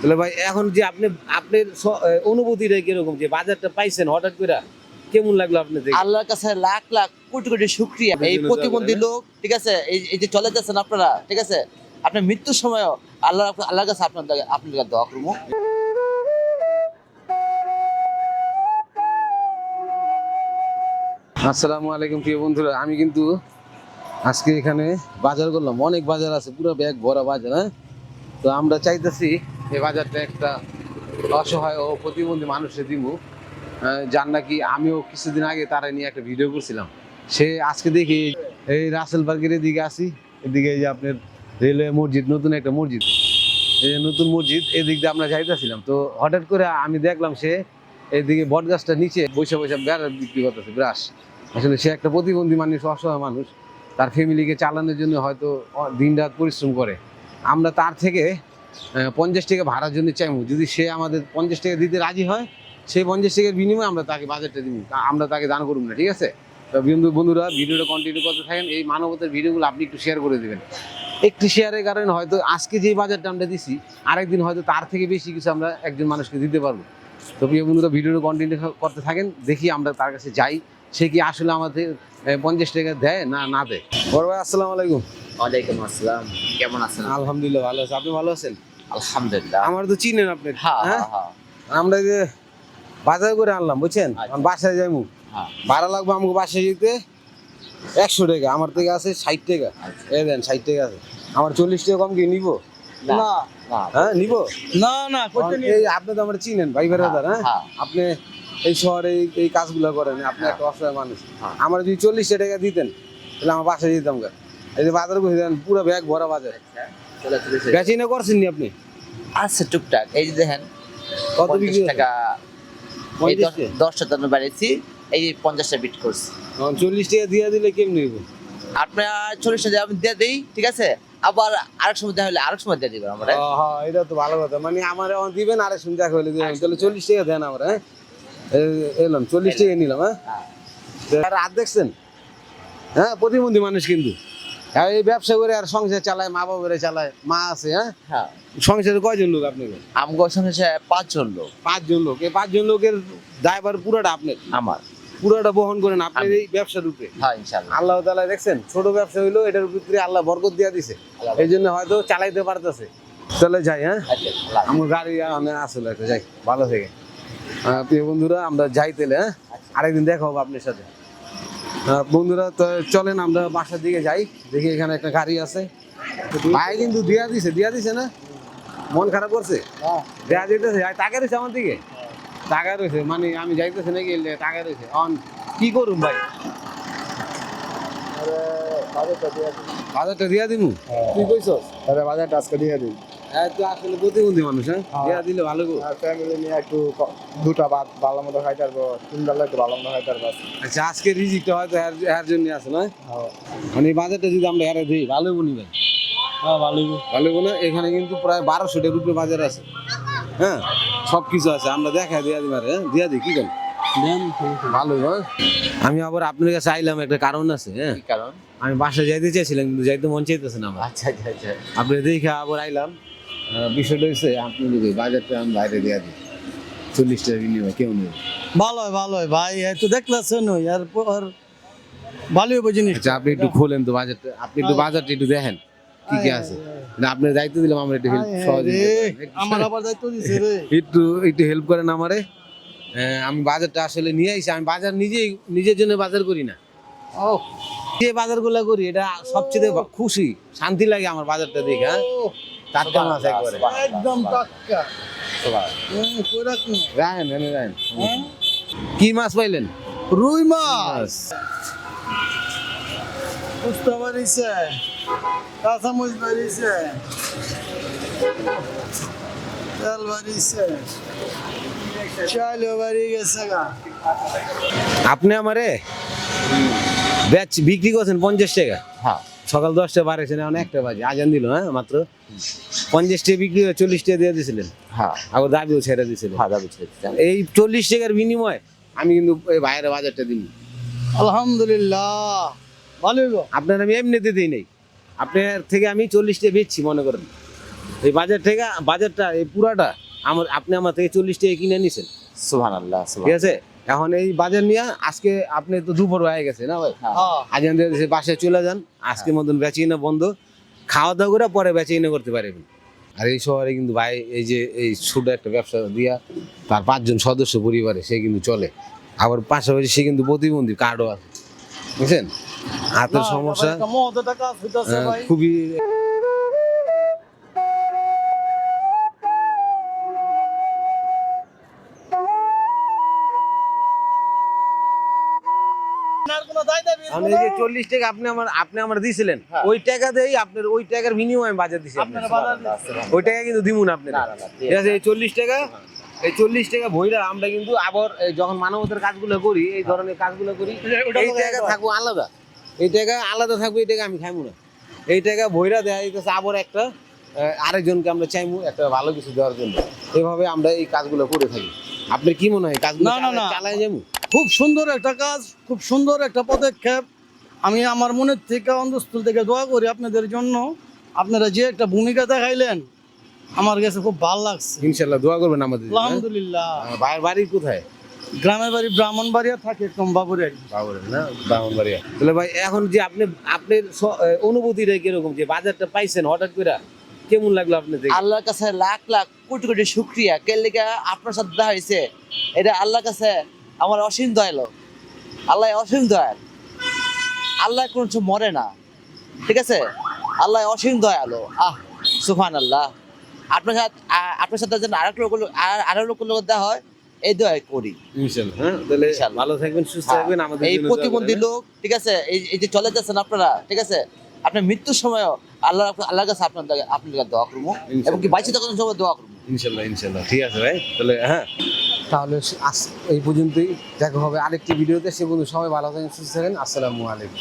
তাহলে ভাই এখন যে আপনার অনুভূতিটা কিরকম, যে বাজারটা পাইছেন হঠাৎ করে, কেমন লাগলো আপনার? আল্লাহর কাছে লাখ লাখ কোটি কোটি শুকরিয়া। এই প্রতিবন্ধী লোক, ঠিক আছে, এই যে চলে যাচ্ছেন আপনারা, ঠিক আছে, আপনার মৃত্যুর সময়ও আল্লাহর কাছে আপনাদের দোয়া করবো। আসসালামু আলাইকুম প্রিয় বন্ধুরা, আমি কিন্তু আজকে এখানে বাজার করলাম, অনেক বাজার আছে, পুরো ব্যাগ ভরা বাজার। হ্যাঁ, তো আমরা চাইতেছি এই বাজারটা একটা অসহায় ও প্রতিবন্ধী মানুষের দিব, যার নাকি আমিও কিছুদিন আগে তারা নিয়ে একটা ভিডিও করছিলাম। সে আজকে দেখি এই রাসেলবার্গের এদিকে আসি, এদিকে এই যে আপনার রেলওয়ে মসজিদ, নতুন একটা মসজিদ, এই যে নতুন মসজিদ, এদিক দিয়ে আমরা যাইতেছিলাম। তো হঠাৎ করে আমি দেখলাম সে এইদিকে বট গাছটার নিচে বৈশা বৈশা বেড়া বিক্রি করতেছে, ব্রাশ। আসলে সে একটা প্রতিবন্ধী মানুষ, অসহায় মানুষ, তার ফ্যামিলিকে চালানোর জন্য হয়তো দিন রাত পরিশ্রম করে। আমরা তার থেকে 50 টাকা ভাড়ার জন্য চাইবো, যদি সে আমাদের 50 টাকা দিতে রাজি হয়, সেই 50 টাকার বিনিময়ে আমরা তাকে বাজেটটা দিব, আমরা তাকে দান করব না, ঠিক আছে? তো বন্ধুরা ভিডিওটা কন্টিনিউ করতে থাকেন, এই মানবতার ভিডিওগুলো আপনি একটু শেয়ার করে দেবেন। একটি শেয়ারের কারণে হয়তো আজকে যে বাজারটা আমরা দিছি, আরেকদিন হয়তো তার থেকে বেশি কিছু আমরা একজন মানুষকে দিতে পারবো। তো প্রিয় বন্ধুরা ভিডিওটা কন্টিনিউ করতে থাকেন, দেখি আমরা তার কাছে যাই, সে কি আসলে আমাদের 50 টাকা দেয় না না দেয়। বড় ভাই আসসালামু আলাইকুম। ওয়ালাইকুম আসসালাম, কেমন আছেন? আলহামদুলিল্লাহ ভালো আছি, আপনি ভালো আছেন? আলহামদুলিল্লাহ। আমার তো চিনেন আপনি। হ্যাঁ, আমরা যে বাজার করে আনলাম, বুঝছেন, বাসায় যাইমু, ভাড়া লাগবে আমাকে বাসায় যেতে 100 টাকা, আমার থেকে আছে 60 টাকা। এই দেন 60 টাকা আছে, আমার 40 টাকা কম কি নিব? না, হ্যাঁ নিব না না, এই আপনি তো আমার চিনেন ভাই বেড়াদার। হ্যাঁ, আপনি এই শহরে এই কাজগুলো করেন, আপনি একটা অসহায় মানুষ। আমার যদি 40 টাকা দিতেন তাহলে আমার বাসায় যেতাম। এই যে বাজার করে দেন, পুরো ব্যাগ ভরা বাজার। বেচি না করছেন নি আপনি? আচ্ছা, টুকটাক এই যে দেখেন কত বিক্রি টাকা, 50 10 বাড়িয়েছি, এই 50টা বিট করছি। 40 টাকা দিয়ে দিলে কেমনি নিব? আপনার 40 টাকা আমি দিয়ে দিই, ঠিক আছে, আবার আরেক সময় দেখা হলে আরেক সময় দিয়ে দিবেন আমরা। হ্যাঁ, এটা তো ভালো কথা, মানে আমার দিবেন আরেক সময় দেখা হলে দিবেন, তাহলে 40 টাকা দেন আমরা। হ্যাঁ, এলাম 40 টাকা নিলাম। হ্যাঁ, রাত দেখছেন? হ্যাঁ, প্রতিবন্ধী মানুষ কিন্তু এই ব্যবসা করে আর সংসার চালায়, মা বাবারে চালায়, মা আছে। হ্যাঁ, সংসারে কয়জন লোক আপনাকে? আমগো সঙ্গে 5 জন লোক। 5 জন লোক, এই 5 জন লোকের ড্রাইভার পুরোটা আপনার? আমার পুরোটা বহন করেন আপনার এই ব্যবসার উপরে? হ্যাঁ, ইনশাআল্লাহ। আল্লাহ তাআলা দেখছেন, ছোট ব্যবসা হইলো, এটার উপরে আল্লাহ বরকত দিয়া দিছে, এই জন্য হয়তো চালাইতে পারতেছে। চলে যাই। হ্যাঁ, আমার গাড়ি আসলে একটা যাই, ভালো থেকে। প্রিয় বন্ধুরা আমরা যাই তাহলে। হ্যাঁ, আরেকদিন দেখা হবে আপনার সাথে। বন্ধুরা তো চলেন আমরা বাসার দিকে যাই, দেখি এখানে একটা গাড়ি আছে। ভাই কিন্তু দিয়া দিছে না? মন খারাপ করছে? দেয়া দিতেছে, টাকা রয়েছে আমার দিকে, টাকা রয়েছে, মানে আমি যাইতেছি নাকি টাকা রয়েছে। কি করুন ভাই? বাজারটা দিয়া দিমু? তুই কইছস বাজারটা আজকে দিয়ে দিন। হ্যাঁ, তুই আসলে প্রতিবন্ধী মানুষ। হ্যাঁ, দিয়া দিলে ভালো গো। ফ্যামিলি নিয়ে একটু দুটা ভাত ভালো মতো খাইতে পারবো, 3 বেলা একটু ভালো মতো খাইতে পারবো। আচ্ছা, আজকে রিজিকটা হয়তো এর জন্য আছে না? মানে এই বাজারটা যদি আমরা হেরে দিই ভালো হইব নি ভাই? হ্যাঁ, ভালোই। ভালো হইব না? এখানে কিন্তু প্রায় 1200 টাকার উপরে বাজার আছে। হ্যাঁ, সব কিছু আছে, আমরা দেখা দিয়া দিবারে। হ্যাঁ, দিয়া দিই, কি করেন? ভালো। হ্যাঁ, আমি আবার আপনার কাছে আইলাম, একটা কারণ আছে। হ্যাঁ, কি কারণ? আমি বাসায় যাইতে চাইছিলাম কিন্তু যাইতে মন চাইতেছে না আমার। আচ্ছা আচ্ছা আচ্ছা, আপনি দেখে আবার আইলাম। বিষয়টা হচ্ছে আপনি যদি বাজারটা আমি বাইরে দিয়া দিই 40 টাকা বিনিময়, কেউ নেই। ভালোই ভাই, এই তো দেখলেছেন এরপর ভালোই হইব জিনিস। আচ্ছা, আপনি একটু খোলেন তো বাজারটা, আপনি একটু বাজারটা একটু দেখেন কি কি আছে। না, আপনি দায়িত্ব দিলাম, আমরা একটু হেল্প সহযোগিতা করেন। আমার আবার দায়িত্ব দিছে রে। একটু হেল্প করেন আমারে। আমি বাজারটা আসলে নিয়ে আইছি, আমি বাজার নিজের জন্য বাজার করি না। যে বাজারগুলো করি এটা সবচেয়ে খুশি, শান্তি লাগে আমার বাজারটা দেখে। হ্যাঁ, টাটকা মাছ একবারে, একদম টাটকা। কই রাখুন? রাখেন। কি মাছ পাইলেন? রুই মাছ। উস্তা বাড়িছে, কাঁচামরিচ বাড়িছে, তেল বাড়িছে, চাইলেও বাড়ি গেছে গা। আপনি আমারে বিক্রি করছেন 50 টাকা? হ্যাঁ, সকাল 10টা বাড়েছেন, এখন 1টা বাজে, আজান দিল। হ্যাঁ, মাত্র 50 টাকা বিক্রি করে 40 টাকা দিয়ে দিয়েছিলেন। হ্যাঁ, আবার দাবিও ছেড়ে দিয়েছিলেন। হ্যাঁ, দাবি ছেড়ে দিলাম। এই 40 টাকার বিনিময়ে আমি কিন্তু এই বাইরের বাজারটা দিই। আলহামদুলিল্লাহ, ভালো হইব। আপনার আমি এমনিতে দিই নাই, আপনার থেকে আমি 40 টাকা বেচছি মনে করেন। এই বাজারটা এই পুরাটা আপনি আমার থেকে 40 টাকা কিনে নিছেন, সুবহানাল্লাহ ঠিক আছে? এখন এই বাজার নিয়ে আজকে আপনি তো দুপুর হয়ে গেছে না ভাই, হ্যাঁ। আজান দিয়ে দিয়েছে, বাসায় চলে যান, আজকের মতন বেচে বন্ধ, খাওয়া দাওয়া করে পরে বেচে করতে পারবেন। আর এই শহরে কিন্তু ভাই এই যে এই ছোট একটা ব্যবসা দিয়া তার 5 জন সদস্য পরিবারে সে কিন্তু চলে, আবার পাশাপাশি সে কিন্তু প্রতিবন্ধী কার্ডও আছে, বুঝছেন? হাতের সমস্যা মহৎ কাজ হইতাছে ভাই। খুবই। আপনার কোনো দায় দাবি আমি এই যে 40 টাকা আপনি আমার দিয়েছিলেন, হ্যাঁ। ওই টাকা দেই আপনার ওই টাকার বিনিময়ে আমি বাজার দিছি আপনার আপনার, বাজার ওই টাকা কিন্তু দিমু না আপনি, না, না, না, ঠিক আছে? এই 40 টাকা ভইরা আমরা কিন্তু আবার এই যখন মানবতার কাজগুলো করি, এই ধরনের কাজগুলো করি, ওটা এই টাকা থাকবো আলাদা, এই টাকা আলাদা থাকবে, এই টাকা আমি খাইবো না, এই টাকা ভইরা দেয়া যাইতেছে আবার একটা আরেকজনকে আমরা চাইবো একটা ভালো কিছু দেওয়ার জন্য, এভাবে আমরা এই কাজগুলো করে থাকি। আপনার কি মনে হয় কাজগুলো না, না, না। চালাই যাবো? খুব সুন্দর একটা কাজ, খুব সুন্দর একটা পদক্ষেপ। আমি আমার মনের থেকে অন্তঃস্থল থেকে দোয়া করি আপনাদের জন্য। আপনারা যে একটা ভূমিকা দেখাইলেন আমার কাছে খুব ভালো লাগছে। ইনশাল্লাহ দোয়া করবেন আমাদের জন্য, হ্যাঁ? আলহামদুলিল্লাহ। ভাইয়ের বাড়ি কোথায়? গ্রামের বাড়ি ব্রাহ্মণবাড়িয়া, থাকে একদম বাবুরাই। বাবুরের না, ব্রাহ্মণবাড়িয়া। তাহলে ভাই এখন যে আপনার অনুভূতিটা কিরকম, যে বাজারটা পাইছেন হঠাৎ করে, কেমন লাগলো আপনার দেখে? আল্লাহর কাছে লাখ লাখ কোটি কোটি শুকরিয়া, কে লেগে আপনার সাথে দেখা হয়েছে, এটা আল্লাহর কাছে আমার অসীম দয়ালো। আল্লাহ অসীম দয়াল, আল্লাহ কোনো কিছু মরে না, ঠিক আছে? আল্লাহ অসীম দয়ালো। সুবহানাল্লাহ। আপনার সাথে যেন আরেক লোক দেখা হয়, এই দয়া করি। ইনশাল্লাহ, হ্যাঁ? তাহলে ইনশাল্লাহ। ভালো থাকবেন, সুস্থ থাকবেন, আমাদের এই জন্য দোয়া প্রতিবন্ধী করবেন, হ্যাঁ? লোক, ঠিক আছে, এই যে চলে যাচ্ছেন আপনারা, ঠিক আছে, আপনার মৃত্যুর সময়ও আল্লাহর কাছে আপনাদের দোয়া করবো, এবং কি বাইশে তখন সময় দোয়া করবো। ইনশাল্লাহ ঠিক আছে ভাই, তাহলে হ্যাঁ, তাহলে এই পর্যন্তই, দেখা হবে আরেকটি ভিডিওতে। সে বন্ধু সবাই ভালো থাকেন, সুস্থ থাকেন, আসসালামু আলাইকুম।